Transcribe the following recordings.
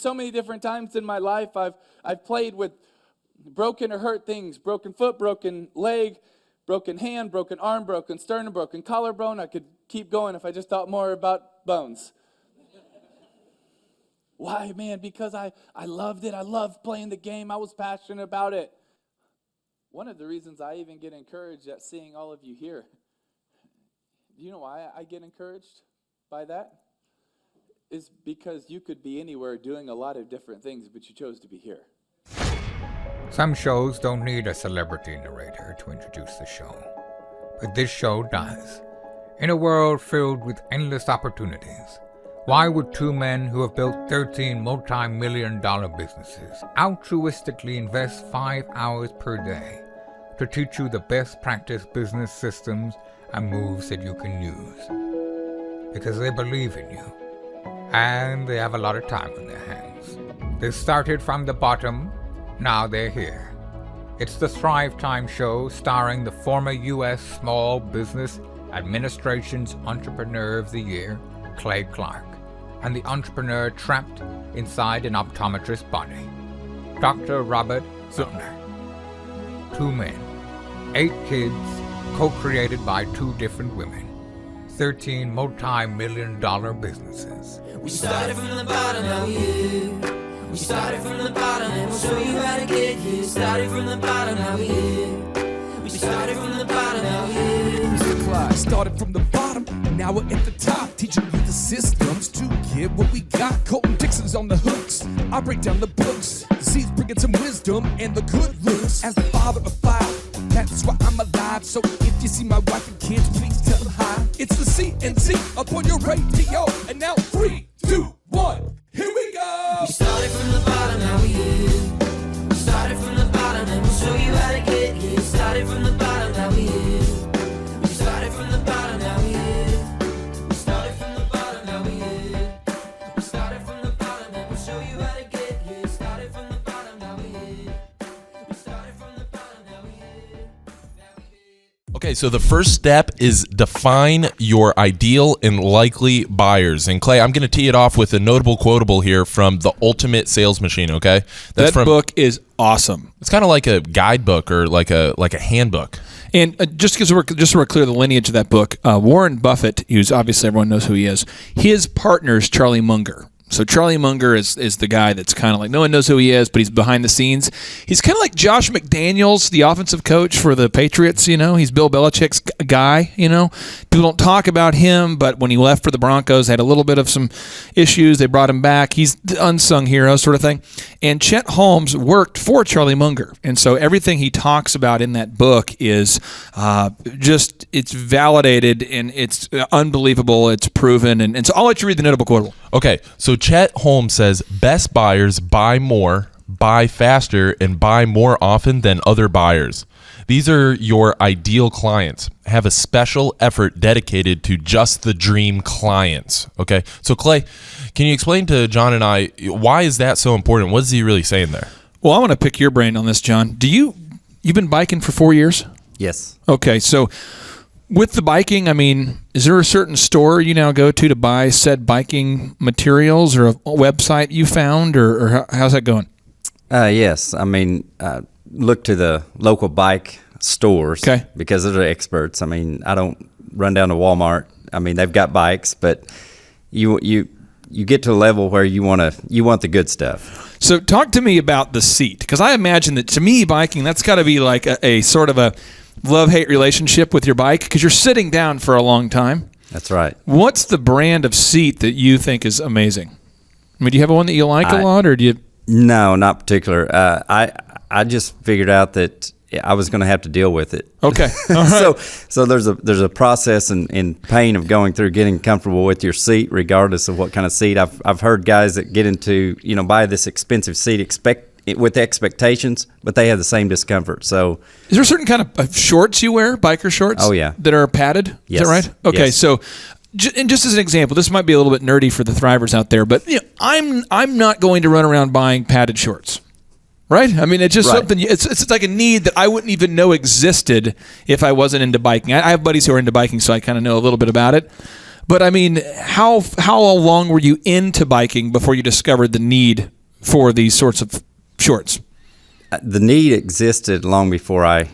So many different times in my life, I've played with broken or hurt things, broken foot, broken leg, broken hand, broken arm, broken sternum, broken collarbone. I could keep going if I just thought more about bones. Why, man? Because I loved it. I loved playing the game. I was passionate about it. One of the reasons I even get encouraged at seeing all of you here. Do you know why I get encouraged by that? Is because you could be anywhere doing a lot of different things, but you chose to be here. Some shows don't need a celebrity narrator to introduce the show, but this show does. In a world filled with endless opportunities, why would two men who have built 13 multi-million-dollar businesses altruistically invest 5 hours per day to teach you the best practice business systems and moves that you can use? Because they believe in you. And they have a lot of time on their hands. They started from the bottom, now they're here. It's the Thrive Time Show starring the former U.S. Small Business Administration's Entrepreneur of the Year, Clay Clark, and the entrepreneur trapped inside an optometrist's body, Dr. Robert Zuttner. 2 men, 8 kids, co-created by 2 different women, 13 multi-million-dollar businesses. We started from the bottom, now we here. We started from the bottom, and we'll show you how to get here. Started from the bottom, now we here. We started from the bottom, now we here. Mr. Clyde started from the bottom, and now we're at the top, teaching you the systems to get what we got. Colton Dixon's on the hooks, I break down the books. Z's bringing some wisdom and the good looks. As the father of 5, that's why I'm alive. So if you see my wife and kids, please tell them hi. It's the CNC up on your radio, and now 3, 2, 1, here we go. We started from the bottom, now we here. We started from the bottom, and we'll show you how to get here. Started from the bottom, now we here. We started from the bottom, now we here. We started from the bottom, now we here. We started from the bottom, and we'll show you how to get here. Started from the bottom, now we here. We started from the bottom, now we here. Okay, so the first step is define your ideal and likely buyers. And Clay, I'm going to tee it off with a notable quotable here from The Ultimate Sales Machine, okay? That book is awesome. It's kind of like a guidebook or like a handbook. And just so we're clear, the lineage of that book, Warren Buffett, who's obviously everyone knows who he is, his partner is Charlie Munger. So Charlie Munger is the guy that's kind of like, no one knows who he is, but he's behind the scenes. He's kind of like Josh McDaniels, the offensive coach for the Patriots, you know. He's Bill Belichick's guy, you know. People don't talk about him, but when he left for the Broncos, had a little bit of some issues. They brought him back. He's the unsung hero sort of thing. And Chet Holmes worked for Charlie Munger. And so everything he talks about in that book is it's validated and it's unbelievable. It's proven. And so I'll let you read the notable quotable. Okay, so Chet Holmes says, best buyers buy more, buy faster, and buy more often than other buyers. These are your ideal clients. Have a special effort dedicated to just the dream clients. Okay, so Clay, can you explain to John and I, why is that so important? What is he really saying there? Well, I want to pick your brain on this, John. You've been biking for 4 years? Yes. Okay, so with the biking, I mean, is there a certain store you now go to buy said biking materials or a website you found, or how's that going? Yes. I mean, look to the local bike stores because they're the experts. I mean, I don't run down to Walmart. I mean, they've got bikes, but you get to a level where you want the good stuff. So talk to me about the seat, because I imagine that to me, biking, that's got to be like a sort of a love-hate relationship with your bike, because you're sitting down for a long time. That's right. What's the brand of seat that you think is amazing? I mean, do you have one that you like a lot, or do you? No, not particular. I just figured out that I was going to have to deal with it. Okay. All right. So there's a process and pain of going through getting comfortable with your seat, regardless of what kind of seat. I've heard guys that get into, buy this expensive seat with expectations, but they have the same discomfort. So, is there a certain kind of shorts you wear, biker shorts? Oh yeah, that are padded. Yes. Is that right? Okay, yes. So, and just as an example, this might be a little bit nerdy for the Thrivers out there, but I'm not going to run around buying padded shorts. Right? I mean, it's just something, it's like a need that I wouldn't even know existed if I wasn't into biking. I have buddies who are into biking, so I kind of know a little bit about it. But I mean, how long were you into biking before you discovered the need for these sorts of shorts? The need existed long before I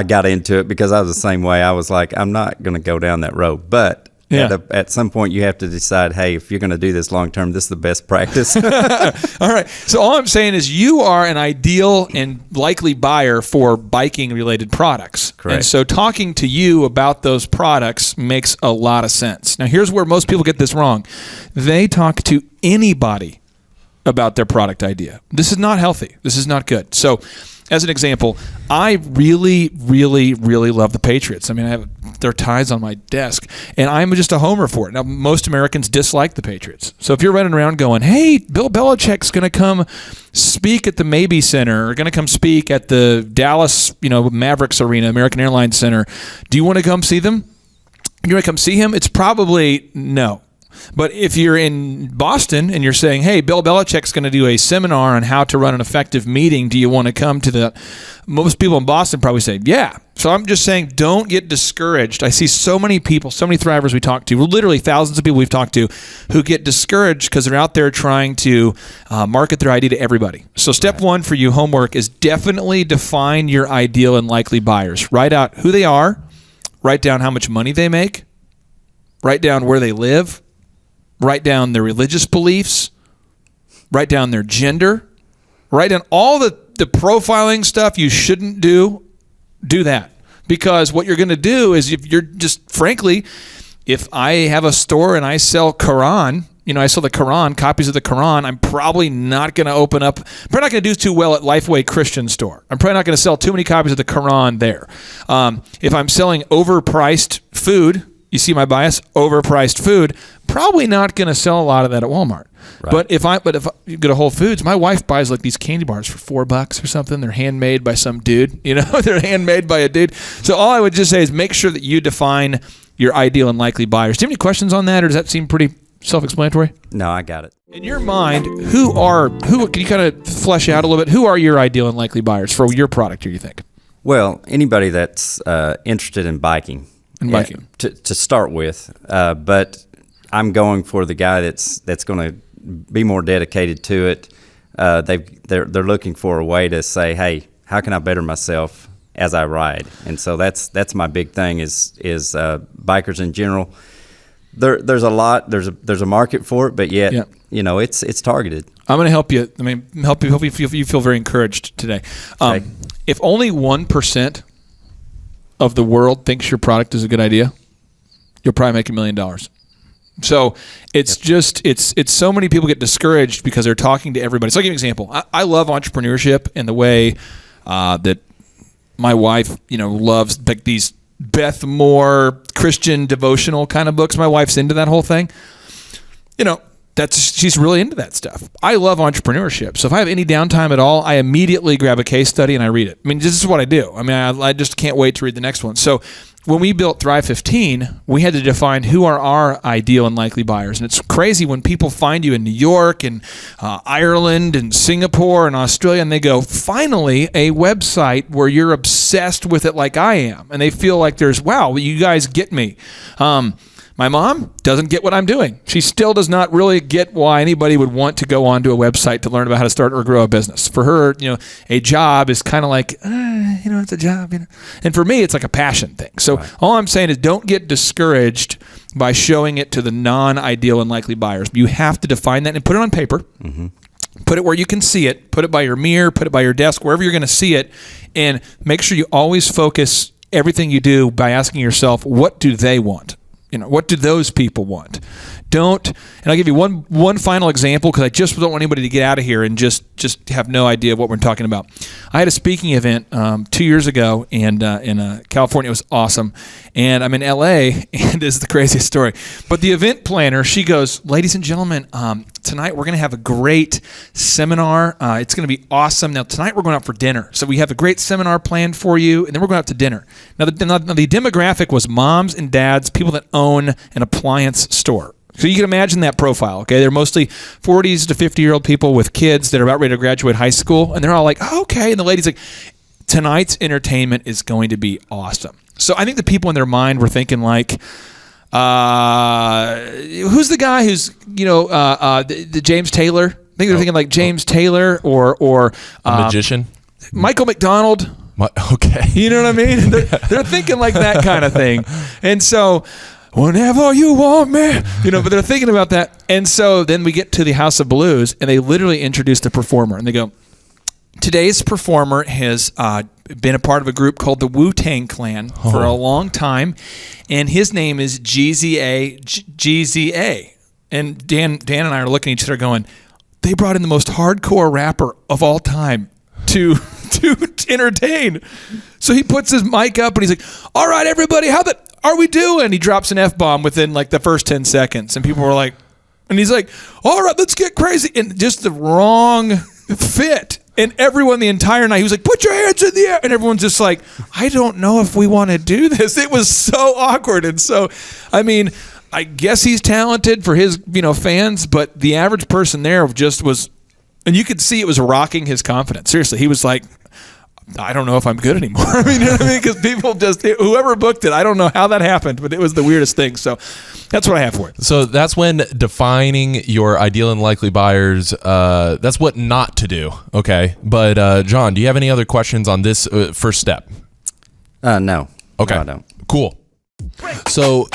got into it, because I was the same way. I was like, I'm not going to go down that road. But at some point, you have to decide, hey, if you're going to do this long term, this is the best practice. All right. So all I'm saying is you are an ideal and likely buyer for biking-related products. Correct. And so talking to you about those products makes a lot of sense. Now, here's where most people get this wrong. They talk to anybody about their product idea. This is not healthy. This is not good. So, as an example, I really, really, really love the Patriots. I mean, I have their ties on my desk, and I'm just a homer for it. Now, most Americans dislike the Patriots. So if you're running around going, hey, Bill Belichick's going to come speak at the Maybe Center, or going to come speak at the Dallas, Mavericks Arena, American Airlines Center, do you want to come see them? You want to come see him? It's probably no. But if you're in Boston and you're saying, hey, Bill Belichick's going to do a seminar on how to run an effective meeting, do you want to come to the... Most people in Boston probably say, yeah. So I'm just saying, don't get discouraged. I see so many people, so many thrivers we talk to, literally thousands of people we've talked to, who get discouraged because they're out there trying to market their idea to everybody. So step one for you, homework, is definitely define your ideal and likely buyers. Write out who they are. Write down how much money they make. Write down where they live. Write down their religious beliefs. Write down their gender. Write down all the profiling stuff you shouldn't do. Do that. Because what you're going to do is, if you're just, frankly, if I have a store and I sell Quran, I sell the Quran, copies of the Quran, I'm probably not going to open up, probably not going to do too well at Lifeway Christian store. I'm probably not going to sell too many copies of the Quran there. If I'm selling overpriced food, you see my bias, overpriced food, probably not going to sell a lot of that at Walmart. Right. But if you go to Whole Foods, my wife buys like these candy bars for $4 or something. They're handmade by some dude. They're handmade by a dude. So all I would just say is make sure that you define your ideal and likely buyers. Do you have any questions on that, or does that seem pretty self-explanatory? No, I got it. In your mind, who can you kind of flesh out a little bit? Who are your ideal and likely buyers for your product, do you think? Well, anybody that's interested in biking. To start with, but I'm going for the guy that's going to be more dedicated to it. They're looking for a way to say, hey, how can I better myself as I ride? And so that's my big thing is bikers in general. There's a lot. There's a market for it, but yet it's targeted. I'm going to help you. Help you feel very encouraged today. Okay. If only 1% of the world thinks your product is a good idea, you'll probably make $1 million. So it's just it's so many people get discouraged because they're talking to everybody. So I'll give you an example. I love entrepreneurship and the way that my wife loves like these Beth Moore Christian devotional kind of books. My wife's into that whole thing. She's really into that stuff. I love entrepreneurship. So if I have any downtime at all, I immediately grab a case study and I read it. This is what I do. I just can't wait to read the next one. So when we built Thrive 15, we had to define who are our ideal and likely buyers. And it's crazy when people find you in New York and Ireland and Singapore and Australia, and they go, finally, a website where you're obsessed with it like I am. And they feel like wow, you guys get me. My mom doesn't get what I'm doing. She still does not really get why anybody would want to go onto a website to learn about how to start or grow a business. For her, a job is kind of like, it's a job. And for me, it's like a passion thing. So all I'm saying is don't get discouraged by showing it to the non-ideal and likely buyers. You have to define that and put it on paper. Mm-hmm. Put it where you can see it. Put it by your mirror. Put it by your desk, wherever you're going to see it. And make sure you always focus everything you do by asking yourself, what do they want? What do those people want? And I'll give you one final example because I just don't want anybody to get out of here and just have no idea of what we're talking about. I had a speaking event 2 years ago and in California. It was awesome. And I'm in LA, and this is the craziest story. But the event planner, she goes, ladies and gentlemen, tonight we're going to have a great seminar. It's going to be awesome. Now, tonight we're going out for dinner. So we have a great seminar planned for you, and then we're going out to dinner. Now, the demographic was moms and dads, people that own an appliance store. So you can imagine that profile, okay? They're mostly 40s to 50-year-old people with kids that are about ready to graduate high school, and they're all like, oh, okay. And the lady's like, tonight's entertainment is going to be awesome. So I think the people in their mind were thinking like, Who's the guy who's the James Taylor? I think they're thinking like James Taylor or A magician. Michael McDonald. Okay. You know what I mean? They're thinking like that kind of thing. And so, whenever you want me, but they're thinking about that. And so then we get to the House of Blues, and they literally introduce the performer. And they go, today's performer has been a part of a group called the Wu-Tang Clan for a long time, and his name is GZA. And Dan and I are looking at each other going, they brought in the most hardcore rapper of all time to entertain. So he puts his mic up and he's like, all right, everybody, how are we doing? He drops an F-bomb within like the first 10 seconds. And people were like, and he's like, all right, let's get crazy. And just the wrong fit. And everyone the entire night, he was like, put your hands in the air. And everyone's just like, I don't know if we want to do this. It was so awkward. And so, I mean, I guess he's talented for his, fans, but the average person there just was, and you could see it was rocking his confidence. Seriously, he was like, I don't know if I'm good anymore. I mean, because people whoever booked it, I don't know how that happened, but it was the weirdest thing. So that's what I have for it. So that's when defining your ideal and likely buyers, that's what not to do. Okay. But John, do you have any other questions on this first step? No. Okay. No, I don't. Cool. So,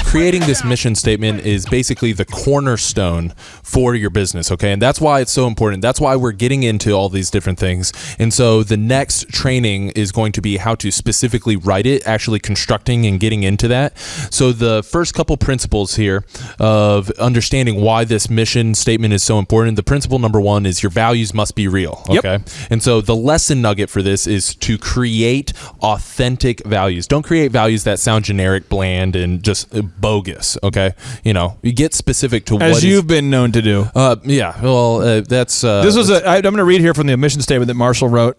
creating this mission statement is basically the cornerstone for your business, okay? And that's why it's so important. That's why we're getting into all these different things. And so the next training is going to be how to specifically write it, actually constructing and getting into that. So the first couple principles here of understanding why this mission statement is so important, the principle number one is your values must be real, okay? Yep. And so the lesson nugget for this is to create authentic values. Don't create values that sound generic, bland, and just bogus, okay? You get specific to as you've been known to do. Yeah, well, that's... this was I'm going to read here from the mission statement that Marshall wrote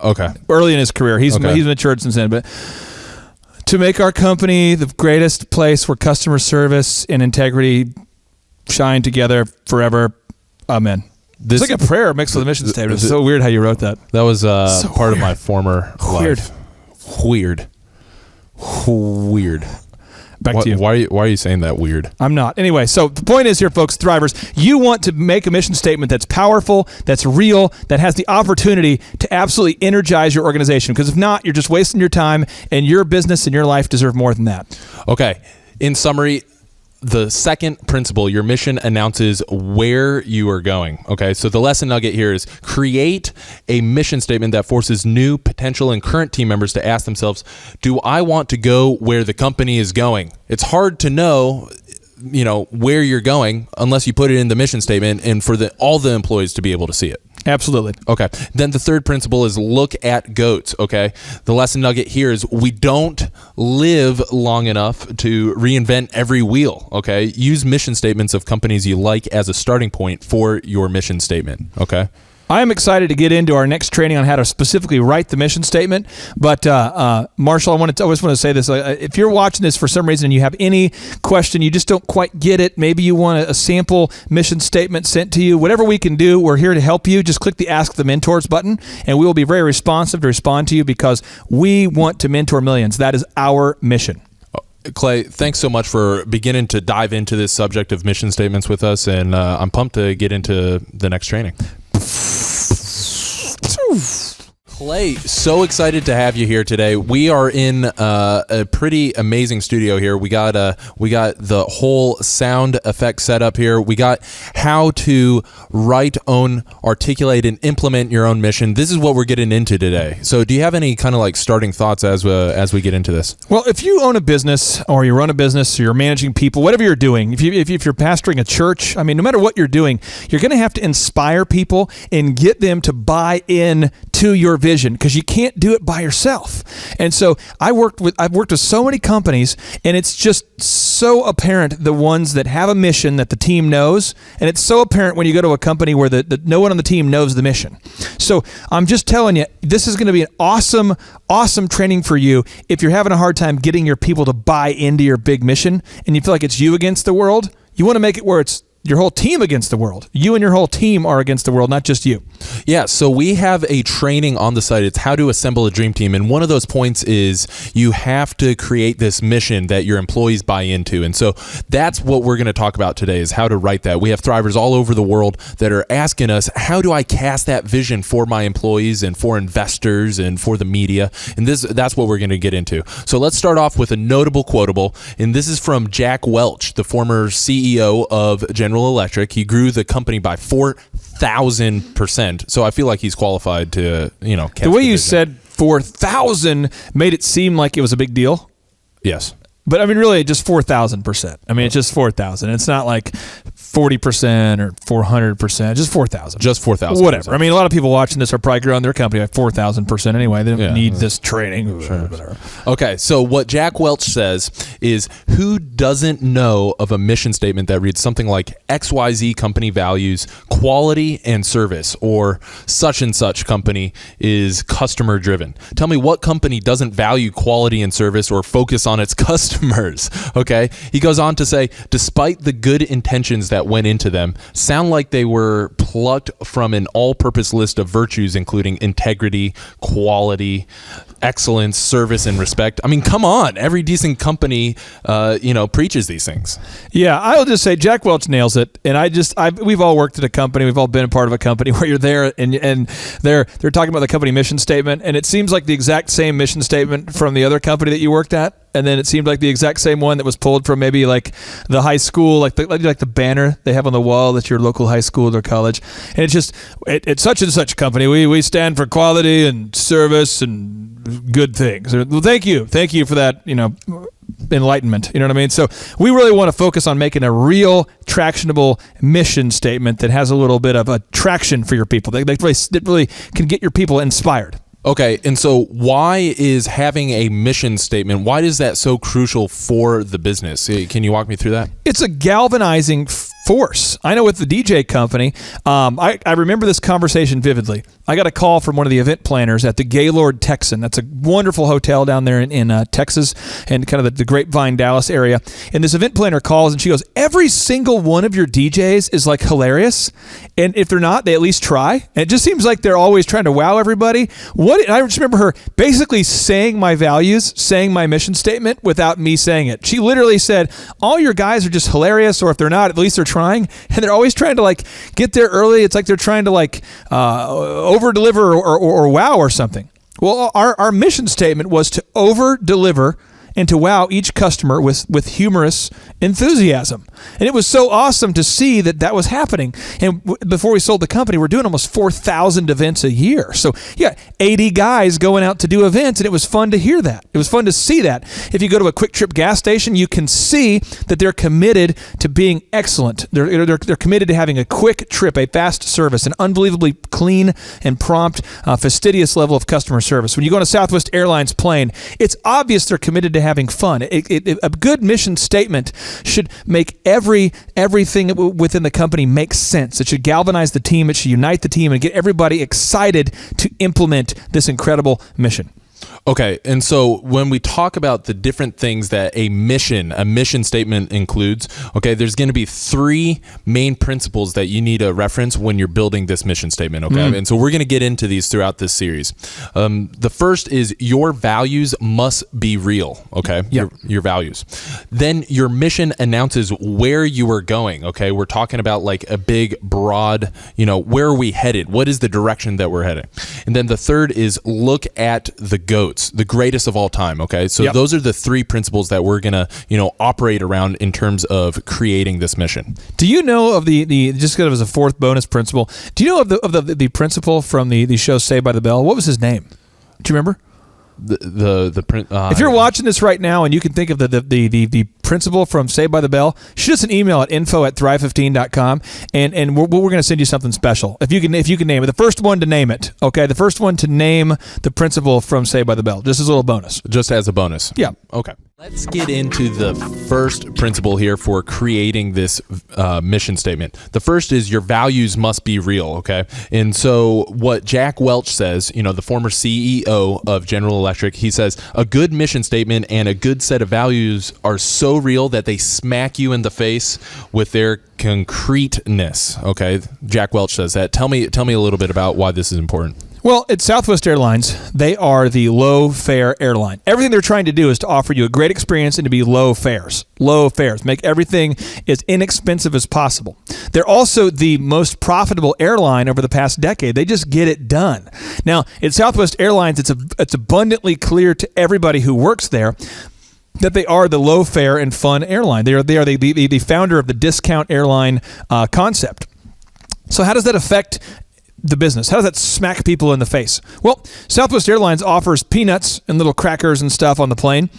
early in his career. He's matured since then, but to make our company the greatest place where customer service and integrity shine together forever. Amen. It's like a prayer mixed with a mission statement. It's so weird how you wrote that. That was part of my former life. Weird. Back to you. Why are you saying that weird? I'm not. Anyway, so the point is here, folks, Thrivers, you want to make a mission statement that's powerful, that's real, that has the opportunity to absolutely energize your organization. Because if not, you're just wasting your time, and your business and your life deserve more than that. Okay. In summary, the second principle, your mission announces where you are going. Okay, so the lesson nugget here is create a mission statement that forces new, potential, and current team members to ask themselves, do I want to go where the company is going? It's hard to know where you're going unless you put it in the mission statement and for all the employees to be able to see it. Absolutely. Okay. Then the third principle is look at goats. Okay. The lesson nugget here is we don't live long enough to reinvent every wheel. Okay. Use mission statements of companies you like as a starting point for your mission statement. Okay. I am excited to get into our next training on how to specifically write the mission statement. But Marshall, I always want to say this. If you're watching this for some reason and you have any question, you just don't quite get it, maybe you want a sample mission statement sent to you, whatever we can do, we're here to help you. Just click the Ask the Mentors button, and we will be very responsive to respond to you because we want to mentor millions. That is our mission. Clay, thanks so much for beginning to dive into this subject of mission statements with us, and I'm pumped to get into the next training. Clay, so excited to have you here today. We are in a pretty amazing studio here. We got the whole sound effect set up here. We got how to write, own, articulate, and implement your own mission. This is what we're getting into today. So do you have any kind of like starting thoughts as we get into this? Well, if you own a business or you run a business or you're managing people, whatever you're doing, if you're pastoring a church, I mean, no matter what you're doing, you're going to have to inspire people and get them to buy in to your vision because you can't do it by yourself. And so I've worked with so many companies, and it's just so apparent the ones that have a mission that the team knows, and it's so apparent when you go to a company where no one on the team knows the mission. So I'm just telling you, this is going to be an awesome training for you if you're having a hard time getting your people to buy into your big mission and you feel like it's you against the world. You want to make it where it's your whole team against the world. You and your whole team are against the world, not just you. Yeah, so we have a training on the site. It's how to assemble a dream team. And one of those points is you have to create this mission that your employees buy into. And so that's what we're going to talk about today, is how to write that. We have thrivers all over the world that are asking us, how do I cast that vision for my employees and for investors and for the media? And that's what we're going to get into. So let's start off with a notable quotable. And this is from Jack Welch, the former CEO of General Electric. He grew the company by 4,000%. So I feel like he's qualified to, cast the way you vision. said 4,000 made it seem like it was a big deal. Yes. But I mean, really, just 4,000%. I mean, it's just 4,000. It's not like 40% or 400%. Just 4,000. Just 4,000. Whatever. I mean, a lot of people watching this are probably growing their company by 4,000% anyway. They don't need this training. Sure. Okay, so what Jack Welch says is, who doesn't know of a mission statement that reads something like XYZ company values quality and service, or such and such company is customer driven? Tell me what company doesn't value quality and service or focus on its customers. Okay, he goes on to say, despite the good intentions that went into them, sound like they were plucked from an all-purpose list of virtues, including integrity, quality, excellence, service, and respect. I mean, come on, every decent company, preaches these things. Yeah, I'll just say Jack Welch nails it, and we've all worked at a company, we've all been a part of a company where you're there, and they're talking about the company mission statement, and it seems like the exact same mission statement from the other company that you worked at. And then it seemed like the exact same one that was pulled from maybe like the high school, like the banner they have on the wall that's your local high school or college. And it's just, it's such and such company. We stand for quality and service and good things. Well, thank you for that, enlightenment. You know what I mean? So we really want to focus on making a real tractionable mission statement that has a little bit of a traction for your people. That really can get your people inspired. Okay, and so why is having a mission statement, why is that so crucial for the business? Can you walk me through that? It's a galvanizing force. I know with the DJ company, I remember this conversation vividly. I got a call from one of the event planners at the Gaylord Texan. That's a wonderful hotel down there in Texas and kind of the Grapevine, Dallas area. And this event planner calls and she goes, every single one of your DJs is like hilarious. And if they're not, they at least try. And it just seems like they're always trying to wow everybody. And I just remember her basically saying my values, saying my mission statement without me saying it. She literally said, all your guys are just hilarious, or if they're not, at least they're trying. And they're always trying to get there early. It's like they're trying to over deliver or wow or something. Well, our mission statement was to over deliver and to wow each customer with humorous enthusiasm. And it was so awesome to see that was happening. And before we sold the company, we're doing almost 4,000 events a year. So yeah, 80 guys going out to do events, and it was fun to hear that. It was fun to see that. If you go to a Quick Trip gas station, you can see that they're committed to being excellent. They're committed to having a quick trip, a fast service, an unbelievably clean and prompt, fastidious level of customer service. When you go on a Southwest Airlines plane, it's obvious they're committed to having fun. A good mission statement should make everything within the company make sense. It should galvanize the team. It should unite the team and get everybody excited to implement this incredible mission. Okay, and so when we talk about the different things that a mission statement includes, okay, there's going to be three main principles that you need to reference when you're building this mission statement, okay? And so we're going to get into these throughout this series. The first is your values must be real, okay? Yep. Your values. Then your mission announces where you are going, okay? We're talking about a big, broad, where are we headed? What is the direction that we're heading? And then the third is look at the GOATs, the greatest of all time, okay? So those are the three principles that we're going to, operate around in terms of creating this mission. Do you know of the just kind of as a fourth bonus principle, do you know of the principal from the show Saved by the Bell? What was his name? Do you remember? If you're watching this right now and you can think of the principal from Saved by the Bell, shoot us an email at info@thrive15.com and we're going to send you something special. If you can name it, the first one to name it, okay? The first one to name the principal from Saved by the Bell, just as a little bonus. Just as a bonus. Yeah. Okay. Let's get into the first principle here for creating this mission statement. The first is your values must be real, okay? And so what Jack Welch says, the former CEO of General Electric, he says, a good mission statement and a good set of values are so real that they smack you in the face with their concreteness, okay? Jack Welch says that. Tell me a little bit about why this is important. Well, at Southwest Airlines, they are the low-fare airline. Everything they're trying to do is to offer you a great experience and to be low fares. Low fares. Make everything as inexpensive as possible. They're also the most profitable airline over the past decade. They just get it done. Now, at Southwest Airlines, it's abundantly clear to everybody who works there that they are the low-fare and fun airline. They are the founder of the discount airline concept. So how does that affect the business? How does that smack people in the face? Well, Southwest Airlines offers peanuts and little crackers and stuff on the plane.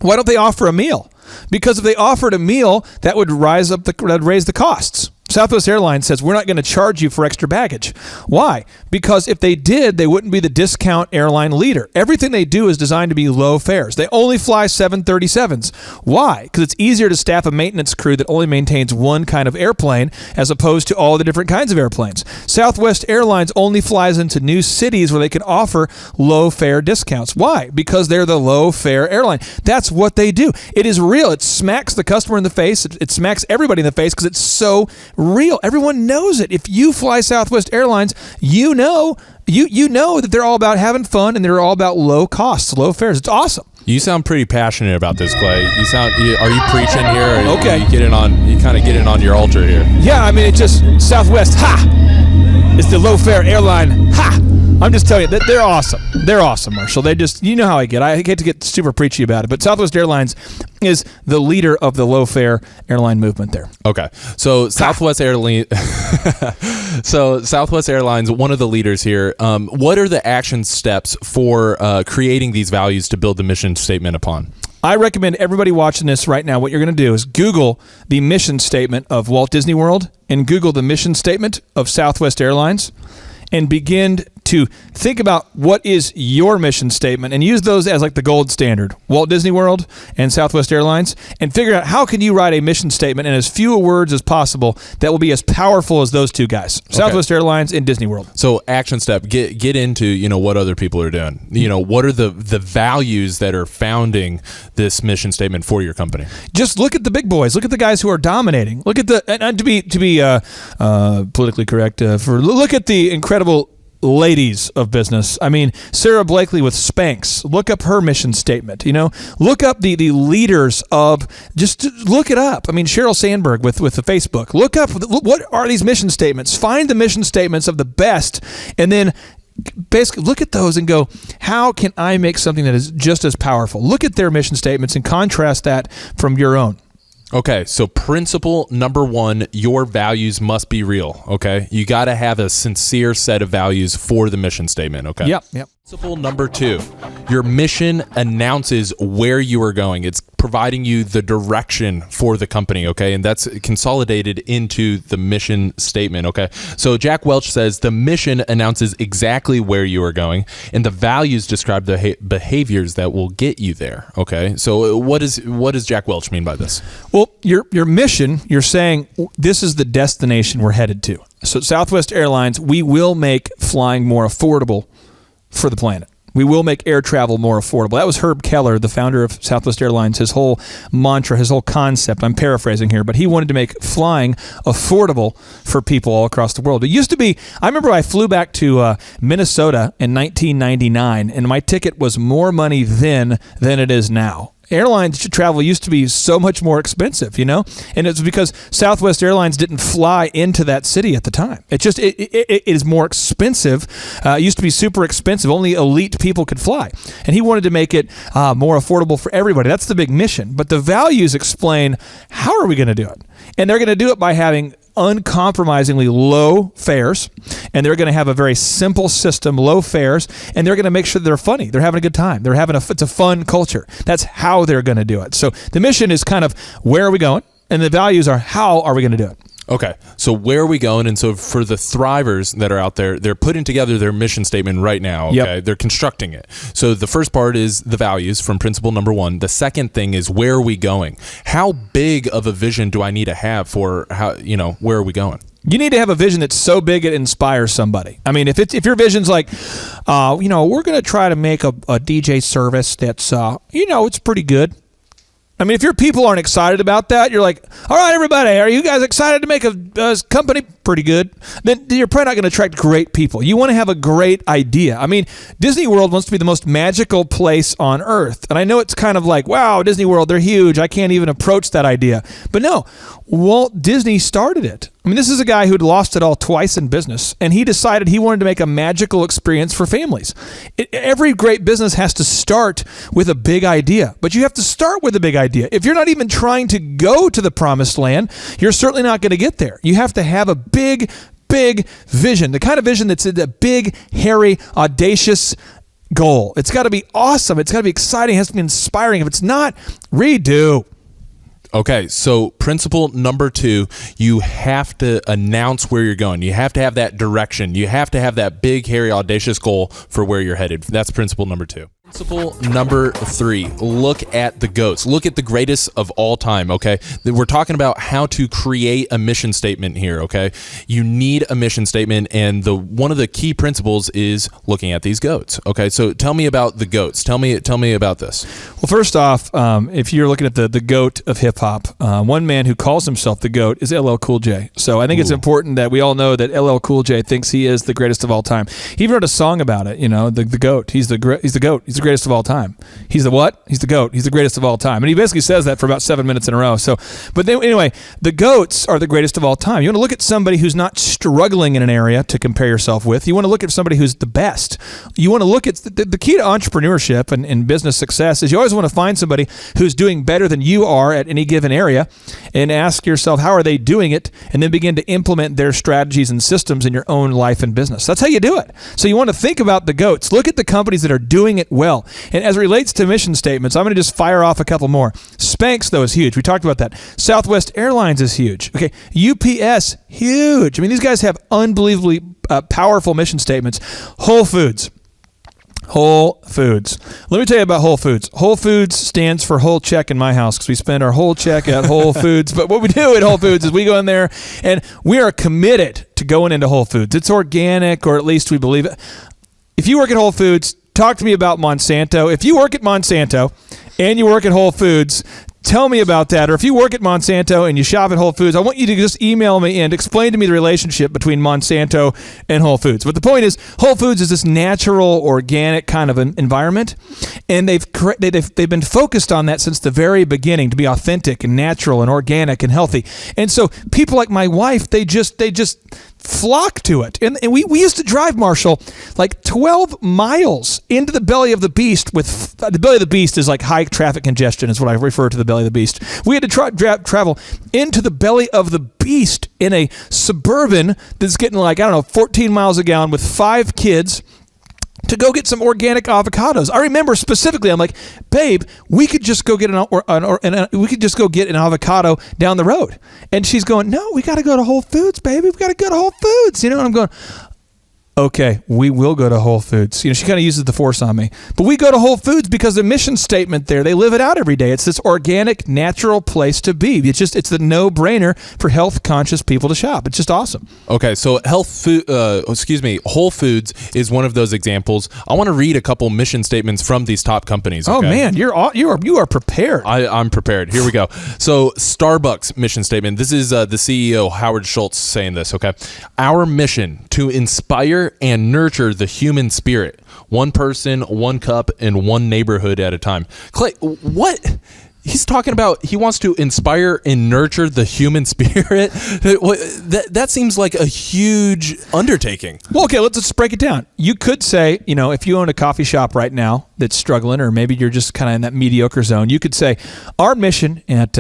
Why don't they offer a meal? Because if they offered a meal, that would raise the costs. Southwest Airlines says, we're not going to charge you for extra baggage. Why? Because if they did, they wouldn't be the discount airline leader. Everything they do is designed to be low fares. They only fly 737s. Why? Because it's easier to staff a maintenance crew that only maintains one kind of airplane as opposed to all the different kinds of airplanes. Southwest Airlines only flies into new cities where they can offer low fare discounts. Why? Because they're the low fare airline. That's what they do. It is real. It smacks the customer in the face. It smacks everybody in the face because it's so real. Everyone knows it. If you fly Southwest Airlines, you know that they're all about having fun and they're all about low costs, low fares. It's awesome. You sound pretty passionate about this, Clay. Are you preaching here? Or okay. You kind of get in on your altar here. Yeah, I mean, it's just Southwest. Ha! It's the low fare airline. Ha! I'm just telling you that they're awesome. They're awesome, Marshall. They just, you know how I get. I hate to get super preachy about it, but Southwest Airlines is the leader of the low fare airline movement there. Okay, so Southwest Airlines, one of the leaders here. What are the action steps for creating these values to build the mission statement upon? I recommend everybody watching this right now, what you're going to do is Google the mission statement of Walt Disney World and Google the mission statement of Southwest Airlines and begin to think about what is your mission statement and use those as like the gold standard, Walt Disney World and Southwest Airlines, and figure out how can you write a mission statement in as few words as possible that will be as powerful as those two guys, Southwest Airlines and Disney World. So action step, get into, what other people are doing. What are the values that are founding this mission statement for your company? Just look at the big boys. Look at the guys who are dominating. Look at to be politically correct, look at the incredible ladies of business. I mean, Sarah Blakely with Spanx. Look up her mission statement. Look up the leaders of. Just look it up. I mean, Sheryl Sandberg with the Facebook. Look up what are these mission statements. Find the mission statements of the best, and then basically look at those and go, how can I make something that is just as powerful? Look at their mission statements and contrast that from your own. Okay, so principle number 1, your values must be real, okay? You got to have a sincere set of values for the mission statement, okay? Yep. Principle number 2, your mission announces where you are going. It's providing you the direction for the company, okay? And that's consolidated into the mission statement, okay? So Jack Welch says the mission announces exactly where you are going, and the values describe the behaviors that will get you there, okay? So what does Jack Welch mean by this? Well, your mission, you're saying this is the destination we're headed to. So Southwest Airlines, we will make flying more affordable for the planet. We will make air travel more affordable. That was Herb Keller, the founder of Southwest Airlines, his whole mantra, his whole concept. I'm paraphrasing here, but he wanted to make flying affordable for people all across the world. It used to be, I remember I flew back to Minnesota in 1999, and my ticket was more money then than it is now. Airlines travel used to be so much more expensive, and it's because Southwest Airlines didn't fly into that city at the time. It is more expensive. It used to be super expensive. Only elite people could fly, and he wanted to make it more affordable for everybody. That's the big mission. But the values explain how are we going to do it, and they're going to do it by having uncompromisingly low fares, and they're going to have a very simple system, low fares, and they're going to make sure they're funny. They're having a good time. It's a fun culture. That's how they're going to do it. So the mission is kind of where are we going, and the values are how are we going to do it. Okay, so where are we going? And so for the thrivers that are out there, they're putting together their mission statement right now. Okay, Yep. they're constructing it. So the first part is the values from principle number 1. The second thing is where are we going? How big of a vision do I need to have for how where are we going? You need to have a vision that's so big it inspires somebody. I mean, if your vision's like, we're going to try to make a DJ service that's, it's pretty good. I mean, if your people aren't excited about that, you're like, all right, everybody, are you guys excited to make a company pretty good? Then you're probably not going to attract great people. You want to have a great idea. I mean, Disney World wants to be the most magical place on earth. And I know it's kind of like, wow, Disney World, they're huge. I can't even approach that idea. But no, Walt Disney started it. I mean, this is a guy who'd lost it all twice in business, and he decided he wanted to make a magical experience for families. Every great business has to start with a big idea, but you have to start with a big idea. If you're not even trying to go to the promised land, you're certainly not going to get there. You have to have a big vision, the kind of vision that's a big, hairy, audacious goal. It's got to be awesome. It's got to be exciting. It has to be inspiring. If it's not, redo. Okay, so principle number 2, you have to announce where you're going. You have to have that direction. You have to have that big, hairy, audacious goal for where you're headed. That's principle number 2. Principle number 3, look at the GOATs. Look at the greatest of all time, okay? We're talking about how to create a mission statement here, okay? You need a mission statement, and one of the key principles is looking at these GOATs, okay? So tell me about the GOATs. Tell me about this. Well, first off, if you're looking at the GOAT of hip-hop, one man who calls himself the GOAT is LL Cool J. So I think it's important that we all know that LL Cool J thinks he is the greatest of all time. He even wrote a song about it, the GOAT. He's the GOAT. He's the greatest of all time. He's the what? He's the GOAT. He's the greatest of all time. And he basically says that for about 7 minutes in a row. So, but then, anyway, the GOATs are the greatest of all time. You want to look at somebody who's not struggling in an area to compare yourself with. You want to look at somebody who's the best. You want to look at the key to entrepreneurship and business success is you always want to find somebody who's doing better than you are at any given area and ask yourself, how are they doing it? And then begin to implement their strategies and systems in your own life and business. That's how you do it. So you want to think about the GOATs. Look at the companies that are doing it well. And as it relates to mission statements, I'm going to just fire off a couple more. Spanx, though, is huge. We talked about that. Southwest Airlines is huge. Okay, UPS, huge. I mean, these guys have unbelievably powerful mission statements. Whole Foods. Whole Foods. Let me tell you about Whole Foods. Whole Foods stands for whole check in my house because we spend our whole check at Whole Foods. But what we do at Whole Foods is we go in there and we are committed to going into Whole Foods. It's organic, or at least we believe it. If you work at Whole Foods, talk to me about Monsanto. If you work at Monsanto and you work at Whole Foods, tell me about that. Or if you work at Monsanto and you shop at Whole Foods, I want you to just email me and explain to me the relationship between Monsanto and Whole Foods. But the point is, Whole Foods is this natural, organic kind of an environment, and they've been focused on that since the very beginning to be authentic and natural and organic and healthy. And so people like my wife, they just flock to it. And we used to drive, Marshall, like 12 miles into the belly of the beast with the belly of the beast is like high traffic congestion is what I refer to the belly of the beast. We had to travel into the belly of the beast in a Suburban that's getting 14 miles a gallon with 5 kids to go get some organic avocados. I remember specifically, I'm like, babe, we could just go get an avocado down the road. And she's going, no, we got to go to Whole Foods, baby. We got to go to Whole Foods. And I'm going, okay, we will go to Whole Foods. She kind of uses the force on me. But we go to Whole Foods because the mission statement there, they live it out every day. It's this organic, natural place to be. It's the no-brainer for health-conscious people to shop. It's just awesome. Okay, so Whole Foods is one of those examples. I want to read a couple mission statements from these top companies. Okay? Oh man, you are prepared. I'm prepared. Here we go. So Starbucks mission statement. This is the CEO Howard Schultz saying this. Okay, our mission to inspire and nurture the human spirit, one person, one cup, and one neighborhood at a time. Clay, what? He's talking about he wants to inspire and nurture the human spirit. That seems like a huge undertaking. Well, okay, let's just break it down. You could say, if you own a coffee shop right now that's struggling, or maybe you're just kind of in that mediocre zone, you could say, our mission at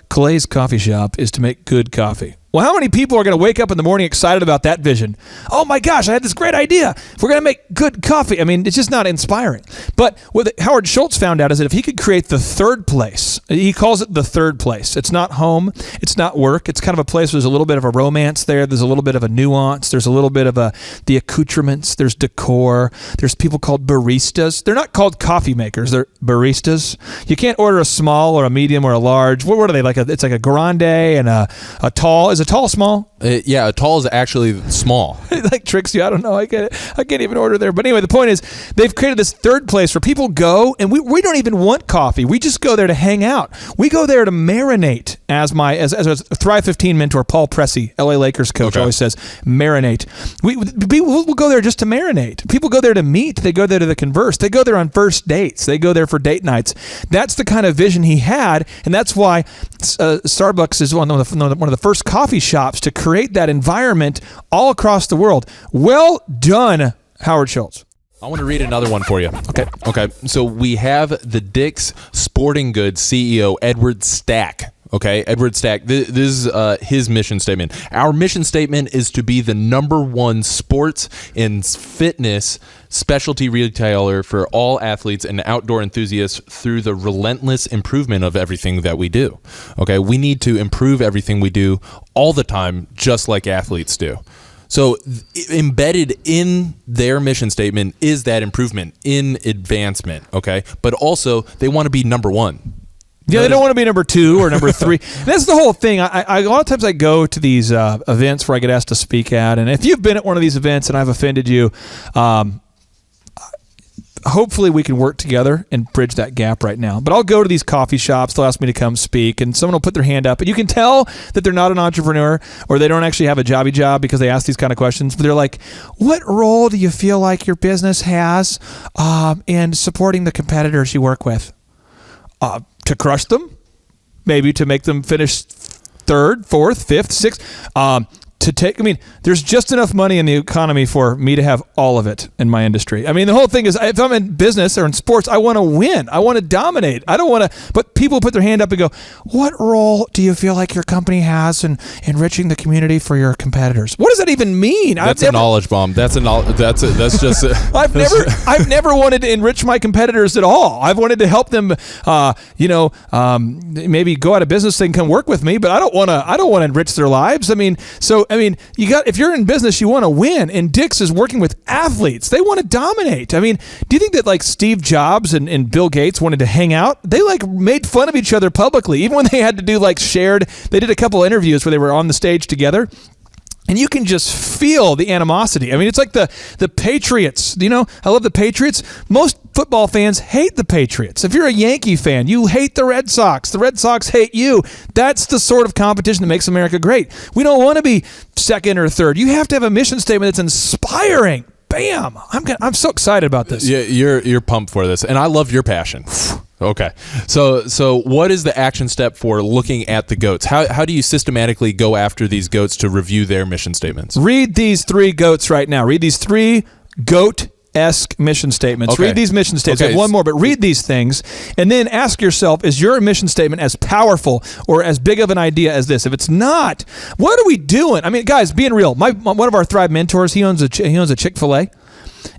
Clay's Coffee Shop is to make good coffee. Well, how many people are going to wake up in the morning excited about that vision? Oh my gosh, I had this great idea. We're going to make good coffee. I mean, it's just not inspiring. But what Howard Schultz found out is that if he could create the third place, he calls it the third place. It's not home. It's not work. It's kind of a place where there's a little bit of a romance there. There's a little bit of a nuance. There's a little bit of the accoutrements. There's decor. There's people called baristas. They're not called coffee makers. They're baristas. You can't order a small or a medium or a large. What are they? It's like a grande and a tall. Is a tall small? Yeah, a tall is actually small. It like tricks you. I don't know. I get it. I can't even order there. But anyway, the point is they've created this third place where people go, and we don't even want coffee. We just go there to hang out. We go there to marinate, as a Thrive 15 mentor, Paul Pressey, LA Lakers coach, always says, marinate. We'll go there just to marinate. People go there to meet. They go there to converse. They go there on first dates. They go there for date nights. That's the kind of vision he had, and that's why Starbucks is one of the first coffee shops to create that environment all across the world. Well done, Howard Schultz. I want to read another one for you. Okay. So we have the Dick's Sporting Goods CEO, Edward Stack. Okay, Edward Stack. This is his mission statement. Our mission statement is to be the #1 sports and fitness specialty retailer for all athletes and outdoor enthusiasts through the relentless improvement of everything that we do. Okay, we need to improve everything we do all the time, just like athletes do. So embedded in their mission statement is that improvement in advancement, okay? But also, they want to be #1. Yeah, they don't want to be number 2 or number 3. That's the whole thing. A lot of times I go to these events where I get asked to speak at, and if you've been at one of these events and I've offended you, hopefully we can work together and bridge that gap right now. But I'll go to these coffee shops. They'll ask me to come speak, and someone will put their hand up. And you can tell that they're not an entrepreneur or they don't actually have a jobby job because they ask these kind of questions. But they're like, what role do you feel like your business has in supporting the competitors you work with? To crush them? Maybe to make them finish 3rd, 4th, 5th, 6th? There's just enough money in the economy for me to have all of it in my industry. I mean, the whole thing is, if I'm in business or in sports, I want to win. I want to dominate. I don't want to, but people put their hand up and go, what role do you feel like your company has in enriching the community for your competitors? What does that even mean? That's a knowledge bomb. That's just I've never wanted to enrich my competitors at all. I've wanted to help them, maybe go out of business, they can come work with me, but I don't want to enrich their lives. If you're in business, you want to win, and Dick's is working with athletes. They want to dominate. I mean, do you think that like Steve Jobs and Bill Gates wanted to hang out? They like made fun of each other publicly, even when they had to do like shared. They did a couple interviews where they were on the stage together. And you can just feel the animosity. I mean, it's like the Patriots. I love the Patriots. Most football fans hate the Patriots. If you're a Yankee fan, you hate the Red Sox. The Red Sox hate you. That's the sort of competition that makes America great. We don't want to be 2nd or 3rd. You have to have a mission statement that's inspiring. Bam! I'm so excited about this. Yeah, you're pumped for this, and I love your passion. Okay, so what is the action step for looking at the goats? How do you systematically go after these goats to review their mission statements? Read these 3 goats right now. Read these 3 goat-esque mission statements. Okay. Read these mission statements. Okay. I have one more, but read these things, and then ask yourself, is your mission statement as powerful or as big of an idea as this? If it's not, what are we doing? I mean, guys, being real, one of our Thrive mentors, he owns a Chick-fil-A.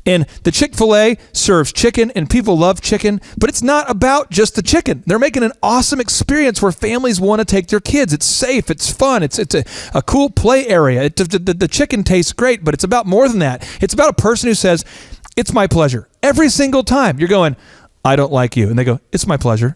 And the Chick-fil-A serves chicken, and people love chicken, but it's not about just the chicken. They're making an awesome experience where families want to take their kids. It's safe. It's fun. It's a cool play area. The chicken tastes great, but it's about more than that. It's about a person who says, it's my pleasure. Every single time you're going, I don't like you. And they go, it's my pleasure.